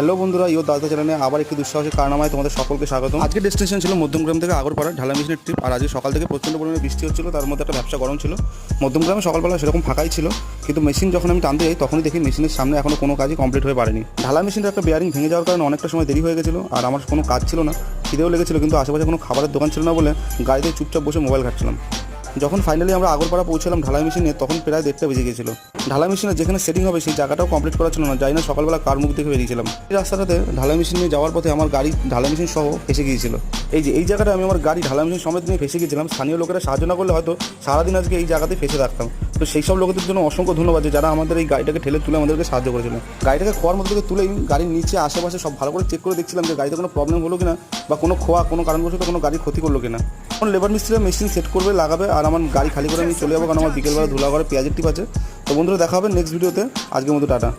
Hello বন্ধুরা, ইও দাদা চ্যানেলে আবার একটি দুঃসাহসিক কারনামায় তোমাদের সকলকে স্বাগত। আজকে ডেস্টিনেশন ছিল মধ্যমগ্রাম থেকে আগরপাড়া ঢালাই মেশিনের ট্রিপ। আর আজকে সকাল থেকে প্রচণ্ড পরিমাণে বৃষ্টি হচ্ছিল, তার মধ্যে একটা ব্যবসা গরম ছিল। মধ্যমগ্রামে সকালবেলা সেরকম ফাঁকাই ছিল, কিন্তু মেশিন যখন আমি টানতে যাই তখনই দেখি মেশিনের সামনে এখনও কোনো কাজই কমপ্লিট হয়ে পারেনি। ঢালাই মেশিনের একটা বেয়ারিং ভেঙে যাওয়ার কারণে অনেকটা সময় দেরি হয়ে গেছিলো, আর আমার কোনো কাজ ছিল না, খিদেও লেগেছিলো, কিন্তু আশেপাশে কোনো খাবারের দোকান ছিল না বলে গাড়িতে চুপচাপ বসে মোবাইল ঘাটছিলাম। যখন ফাইনালি আমরা আগরপাড়া পৌঁছলাম ঢালাই মেশিনে, তখন প্রায় 1:30 বেজে গিয়েছিল। ঢালাই মেশিনে যেখানে সেটিং হবে সেই জায়গাটাও কমপ্লিট করা ছিল না, যাই না সকালবেলা কার মুখ দেখে বেরিয়েছিলাম। এই রাস্তাটাতে ঢালাই মেশিন নিয়ে যাওয়ার পথে আমার গাড়ি ঢালাই মেশিন সহ ফেসে গিয়েছিল। এই জায়গাটা আমি আমার গাড়ি ঢালাই মেশিন সমেত নিয়ে ফেসে গিয়েছিলাম। স্থানীয় লোকেরা সাহায্য না করলে হয়তো সারাদিন আজকে এই জায়গাতে ফেসে থাকতাম। তো সেই সব লোকদের জন্য অসংখ্য ধন্যবাদ, যারা আমাদের এই গাড়িটাকে ঠেলে তুলে আমাদেরকে সাহায্য করেছিল। গাড়িটাকে খোয়ার মধ্যে থেকে তুলেই গাড়ির নিচে আশেপাশে সব ভালো করে চেক করে দেখছিলাম যে গাড়িতে কোনো প্রবলেম হলো কিনা, বা কোনো কোনো কারণবশত কোনো গাড়ির ক্ষতি করলো কিনা। এখন লেবার মিস্ত্রিরা মেশিন সেট করবে, লাগাবে, আর আমার গাড়ি খালি করে আমি চলে যাবো, কারণ আমার বিকেলবেলা ধুলাগড়ে পেঁয়াজের টিপ আছে। তো বন্ধুরা, দেখা হবে নেক্সট ভিডিওতে। আজকের মতো টাটা।